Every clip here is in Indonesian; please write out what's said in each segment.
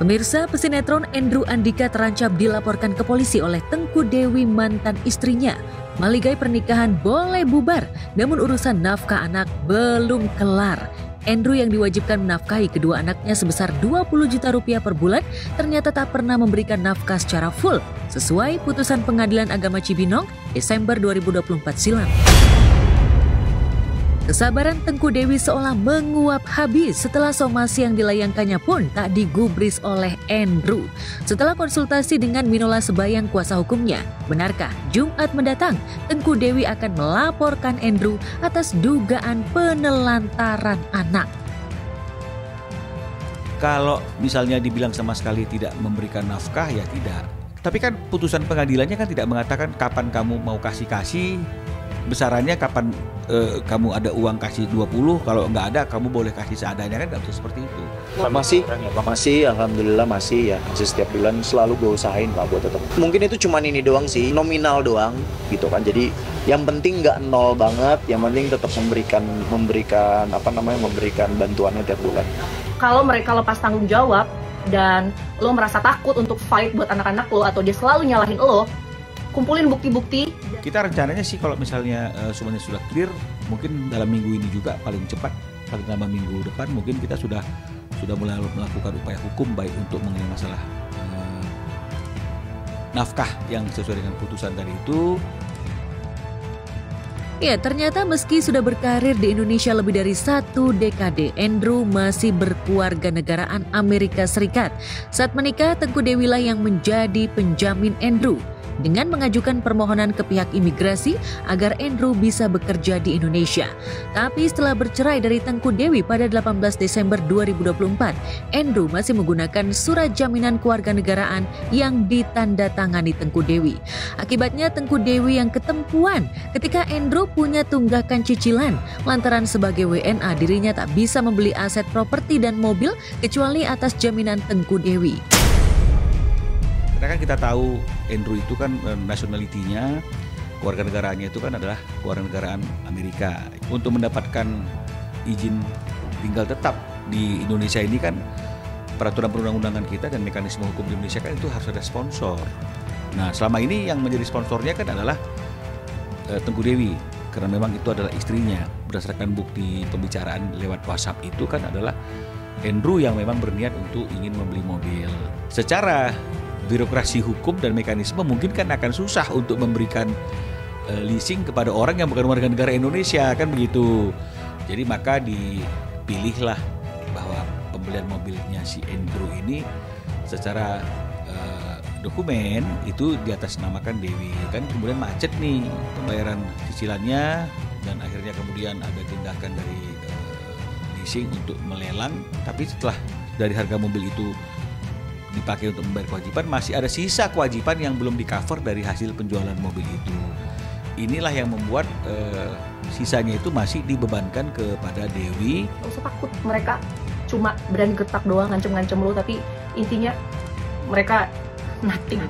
Pemirsa, pesinetron Andrew Andika terancam dilaporkan ke polisi oleh Tengku Dewi mantan istrinya. Maligai pernikahan boleh bubar, namun urusan nafkah anak belum kelar. Andrew yang diwajibkan menafkahi kedua anaknya sebesar 20 juta rupiah per bulan ternyata tak pernah memberikan nafkah secara full sesuai putusan Pengadilan Agama Cibinong Desember 2024 silam. Kesabaran Tengku Dewi seolah menguap habis setelah somasi yang dilayangkannya pun tak digubris oleh Andrew. Setelah konsultasi dengan Minola Sebayang kuasa hukumnya, benarkah Jumat mendatang Tengku Dewi akan melaporkan Andrew atas dugaan penelantaran anak? Kalau misalnya dibilang sama sekali tidak memberikan nafkah, ya tidak. Tapi kan putusan pengadilannya kan tidak mengatakan kapan kamu mau kasih, besarannya kapan kamu ada uang kasih 20, kalau nggak ada kamu boleh kasih seadanya, kan nggak bisa seperti itu. Masih, alhamdulillah masih ya. Masih setiap bulan selalu gue usahain lah buat tetap. Mungkin itu cuman ini doang sih, nominal doang gitu kan. Jadi yang penting nggak nol banget, yang penting tetap memberikan bantuannya tiap bulan. Kalau mereka lepas tanggung jawab dan lo merasa takut untuk fight buat anak-anak lo atau dia selalu nyalahin lo, kumpulin bukti-bukti. Kita rencananya sih kalau misalnya semuanya sudah clear, mungkin dalam minggu ini juga paling cepat, paling lama minggu depan mungkin kita sudah mulai melakukan upaya hukum baik untuk mengenai masalah nafkah yang sesuai dengan putusan tadi itu. Ya, ternyata meski sudah berkarir di Indonesia lebih dari 1 dekade, Andrew masih berkewarganegaraan Amerika Serikat. Saat menikah, Tengku Dewi lah yang menjadi penjamin Andrew dengan mengajukan permohonan ke pihak imigrasi agar Andrew bisa bekerja di Indonesia. Tapi setelah bercerai dari Tengku Dewi pada 18 Desember 2024, Andrew masih menggunakan surat jaminan kewarganegaraan yang ditandatangani Tengku Dewi. Akibatnya Tengku Dewi yang ketempuan ketika Andrew punya tunggakan cicilan lantaran sebagai WNA dirinya tak bisa membeli aset properti dan mobil kecuali atas jaminan Tengku Dewi. Karena kan kita tahu Andrew itu kan nationality-nya, kewarganegaraannya itu kan adalah kewarganegaraan Amerika. Untuk mendapatkan izin tinggal tetap di Indonesia ini kan peraturan perundang-undangan kita dan mekanisme hukum di Indonesia kan itu harus ada sponsor. Nah, selama ini yang menjadi sponsornya kan adalah Tengku Dewi, karena memang itu adalah istrinya. Berdasarkan bukti pembicaraan lewat WhatsApp itu kan adalah Andrew yang memang berniat untuk ingin membeli mobil. Secara birokrasi hukum dan mekanisme mungkin kan akan susah untuk memberikan leasing kepada orang yang bukan warga negara Indonesia, kan begitu. Jadi maka dipilihlah bahwa pembelian mobilnya si Andrew ini secara dokumen itu diatasnamakan Dewi, kan kemudian macet nih pembayaran cicilannya dan akhirnya kemudian ada tindakan dari leasing untuk melelang, tapi setelah dari harga mobil itu dipakai untuk membayar kewajiban, masih ada sisa kewajiban yang belum di-cover dari hasil penjualan mobil itu. Inilah yang membuat sisanya itu masih dibebankan kepada Dewi. Gak usah takut, mereka cuma berani getak doang, ngancem-ngancem lo, tapi intinya mereka nothing.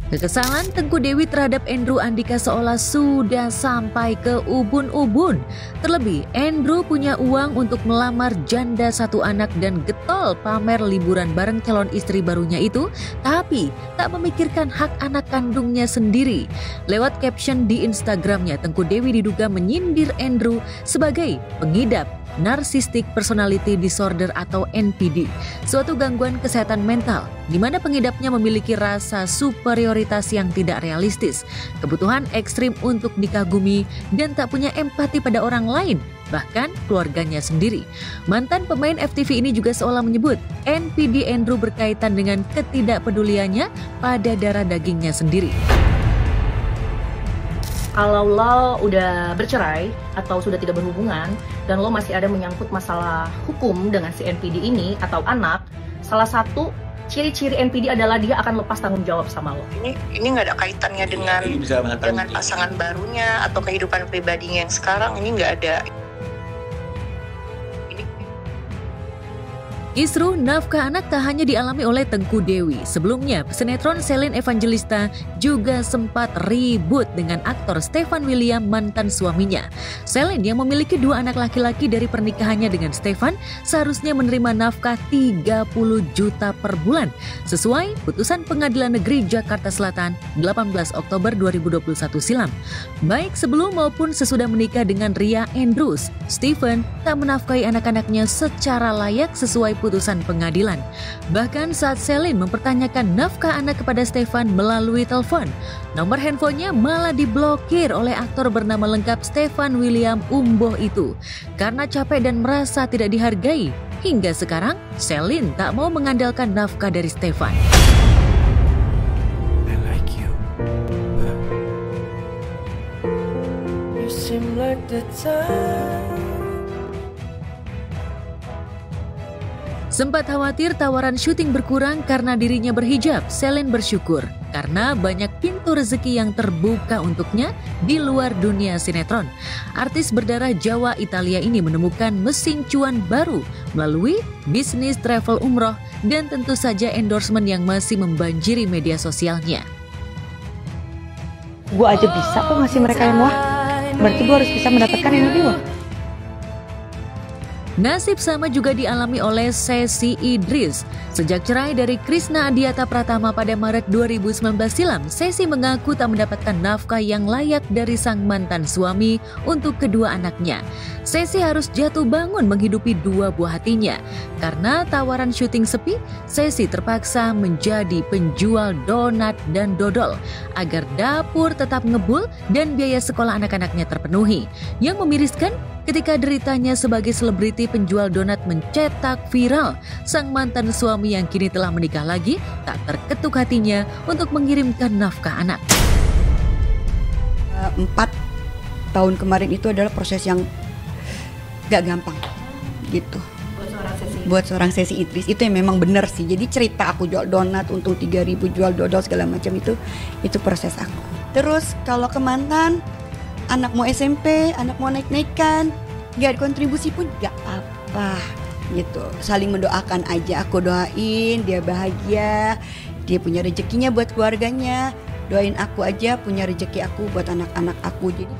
Kekesalan Tengku Dewi terhadap Andrew Andika seolah sudah sampai ke ubun-ubun. Terlebih, Andrew punya uang untuk melamar janda 1 anak dan getol pamer liburan bareng calon istri barunya itu, tapi tak memikirkan hak anak kandungnya sendiri. Lewat caption di Instagramnya, Tengku Dewi diduga menyindir Andrew sebagai pengidap Narcissistic Personality Disorder atau NPD, suatu gangguan kesehatan mental di mana pengidapnya memiliki rasa superioritas yang tidak realistis, kebutuhan ekstrim untuk dikagumi, dan tak punya empati pada orang lain, bahkan keluarganya sendiri. Mantan pemain FTV ini juga seolah menyebut NPD Andrew berkaitan dengan ketidakpeduliannya pada darah dagingnya sendiri. Kalau lo udah bercerai atau sudah tidak berhubungan dan lo masih ada menyangkut masalah hukum dengan si NPD ini atau anak, salah satu ciri-ciri NPD adalah dia akan lepas tanggung jawab sama lo. Ini nggak ada kaitannya dengan pasangan barunya atau kehidupan pribadinya yang sekarang, ini nggak ada. Kisruh nafkah anak tak hanya dialami oleh Tengku Dewi. Sebelumnya, pesinetron Celine Evangelista juga sempat ribut dengan aktor Stefan William, mantan suaminya. Celine yang memiliki 2 anak laki-laki dari pernikahannya dengan Stefan seharusnya menerima nafkah 30 juta per bulan sesuai putusan Pengadilan Negeri Jakarta Selatan 18 Oktober 2021 silam. Baik sebelum maupun sesudah menikah dengan Ria Andrews, Stephen tak menafkahi anak-anaknya secara layak sesuai putusan pengadilan. Bahkan saat Celine mempertanyakan nafkah anak kepada Stefan melalui telepon, nomor handphonenya malah diblokir oleh aktor bernama lengkap Stefan William Umboh itu karena capek dan merasa tidak dihargai. Hingga sekarang, Celine tak mau mengandalkan nafkah dari Stefan. I like you. You seem like the time. Sempat khawatir tawaran syuting berkurang karena dirinya berhijab, Celine bersyukur karena banyak pintu rezeki yang terbuka untuknya di luar dunia sinetron. Artis berdarah Jawa Italia ini menemukan mesin cuan baru melalui bisnis travel umroh dan tentu saja endorsement yang masih membanjiri media sosialnya. Gue aja bisa kok ngasih mereka yang wah, berarti gue harus bisa mendapatkan yang lebih wah. Nasib sama juga dialami oleh Sesi Idris. Sejak cerai dari Krisna Adiata Pratama pada Maret 2019 silam, Sesi mengaku tak mendapatkan nafkah yang layak dari sang mantan suami untuk kedua anaknya. Sesi harus jatuh bangun menghidupi 2 buah hatinya. Karena tawaran syuting sepi, Sesi terpaksa menjadi penjual donat dan dodol agar dapur tetap ngebul dan biaya sekolah anak-anaknya terpenuhi. Yang memiriskan, ketika deritanya sebagai selebriti penjual donat mencetak viral, sang mantan suami yang kini telah menikah lagi tak terketuk hatinya untuk mengirimkan nafkah anak. 4 tahun kemarin itu adalah proses yang gak gampang gitu. Buat seorang Sesi Idris itu yang memang benar sih. Jadi cerita aku jual donat untung 3.000, jual dodol segala macam itu proses aku. Terus kalau ke mantan, anak mau SMP, anak mau naik-naikan, gak ada kontribusi pun gak apa gitu. Saling mendoakan aja, aku doain dia bahagia, dia punya rezekinya buat keluarganya, doain aku aja punya rezeki aku buat anak-anak aku. Jadi